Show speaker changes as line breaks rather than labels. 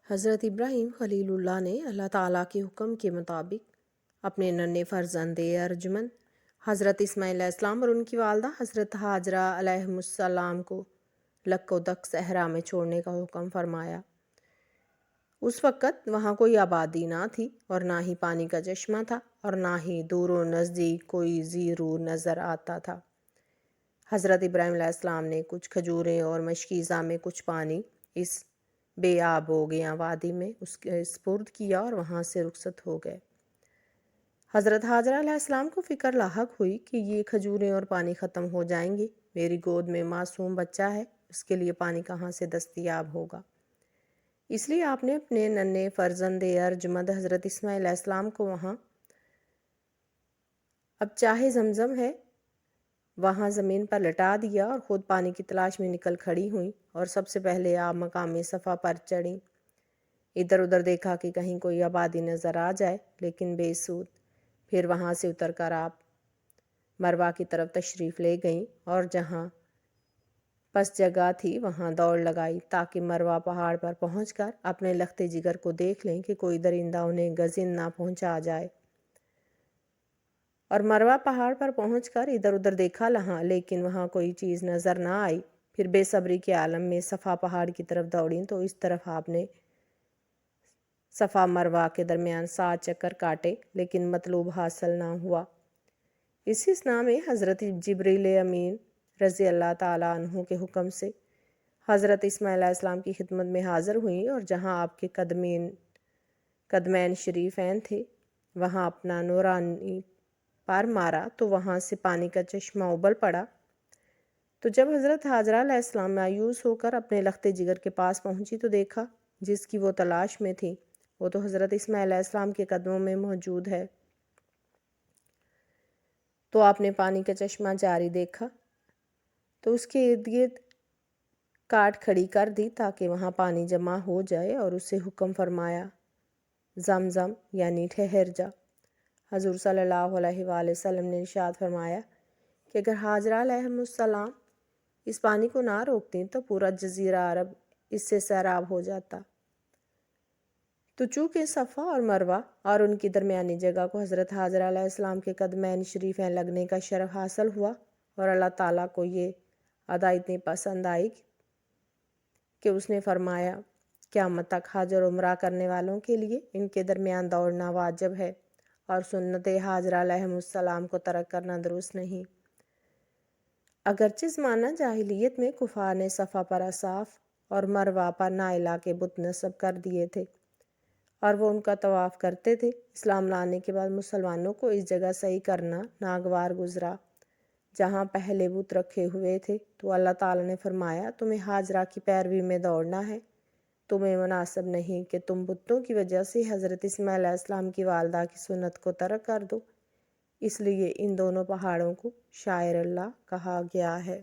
حضرت ابراہیم خلیل اللہ نے اللہ تعالیٰ کے حکم کے مطابق اپنے ننھے فرزند ارجمند حضرت اسماعیل علیہ السلام اور ان کی والدہ حضرت ہاجرہ علیہ السلام کو لک و دک صحرا میں چھوڑنے کا حکم فرمایا۔ اس وقت وہاں کوئی آبادی نہ تھی اور نہ ہی پانی کا چشمہ تھا اور نہ ہی دور و نزدیک کوئی زیرو نظر آتا تھا۔ حضرت ابراہیم علیہ السلام نے کچھ کھجوریں اور مشکیزہ میں کچھ پانی اس بے آب ہو گیا وادی میں اس کے سپرد کیا اور وہاں سے رخصت ہو گئے۔ حضرت ہاجرہ علیہ السلام کو فکر لاحق ہوئی کہ یہ کھجوریں اور پانی ختم ہو جائیں گے، میری گود میں معصوم بچہ ہے، اس کے لیے پانی کہاں سے دستیاب ہوگا۔ اس لیے آپ نے اپنے ننھے فرزند ارجمند حضرت اسماعیل علیہ السلام کو وہاں اب چاہے زمزم ہے وہاں زمین پر لٹا دیا اور خود پانی کی تلاش میں نکل کھڑی ہوئیں اور سب سے پہلے آپ مقام صفا پر چڑھیں۔ ادھر ادھر دیکھا کہ کہیں کوئی آبادی نظر آ جائے، لیکن بے سود۔ پھر وہاں سے اتر کر آپ مروہ کی طرف تشریف لے گئیں اور جہاں پس جگہ تھی وہاں دوڑ لگائی تاکہ مروہ پہاڑ پر پہنچ کر اپنے لخت جگر کو دیکھ لیں کہ کوئی درندہ انہیں گزن نہ پہنچا جائے۔ اور مروہ پہاڑ پر پہنچ کر ادھر ادھر دیکھا لیکن وہاں کوئی چیز نظر نہ آئی۔ پھر بے صبری کے عالم میں صفا پہاڑ کی طرف دوڑیں تو اس طرف آپ نے صفا مروہ کے درمیان 7 چکر کاٹے، لیکن مطلوب حاصل نہ ہوا۔ اسی اثناء میں حضرت جبریل امین رضی اللہ تعالیٰ عنہ کے حکم سے حضرت اسماعیل علیہ السلام کی خدمت میں حاضر ہوئیں اور جہاں آپ کے قدمین شریفین تھے وہاں اپنا نورانی پار مارا تو وہاں سے پانی کا چشمہ ابل پڑا۔ تو جب حضرت ہاجرہ علیہ السلام مایوس ہو کر اپنے لخت جگر کے پاس پہنچی تو دیکھا جس کی وہ تلاش میں تھی وہ تو حضرت اسماعیل علیہ السلام کے قدموں میں موجود ہے۔ تو آپ نے پانی کا چشمہ جاری دیکھا تو اس کے ارد گرد کاٹ کھڑی کر دی تاکہ وہاں پانی جمع ہو جائے اور اسے حکم فرمایا زمزم یعنی ٹھہر جا۔ حضور صلی اللہ علیہ وآلہ وسلم نے ارشاد فرمایا کہ اگر ہاجرہ علیہ السلام اس پانی کو نہ روکتیں تو پورا جزیرہ عرب اس سے سیراب ہو جاتا۔ تو چونکہ صفا اور مروہ اور ان کی درمیانی جگہ کو حضرت ہاجرہ علیہ السلام کے قدمین شریفین لگنے کا شرف حاصل ہوا اور اللہ تعالیٰ کو یہ ادا اتنی پسند آئی کہ اس نے فرمایا قیامت تک حج اور عمرہ کرنے والوں کے لیے ان کے درمیان دوڑنا واجب ہے اور سنت ہاجرہ علیہ السلام کو ترک کرنا درست نہیں۔ اگرچہ زمانہ جاہلیت میں کفار نے صفا پر اصاف اور مروہ پر نائلہ کے بت نصب کر دیے تھے اور وہ ان کا طواف کرتے تھے، اسلام لانے کے بعد مسلمانوں کو اس جگہ صحیح کرنا ناگوار گزرا جہاں پہلے بت رکھے ہوئے تھے۔ تو اللہ تعالیٰ نے فرمایا تمہیں ہاجرہ کی پیروی میں دوڑنا ہے، تمہیں مناسب نہیں کہ تم بتوں کی وجہ سے حضرت اسماعیل علیہ السلام کی والدہ کی سنت کو ترک کر دو، اس لیے ان دونوں پہاڑوں کو شعائر اللہ کہا گیا ہے۔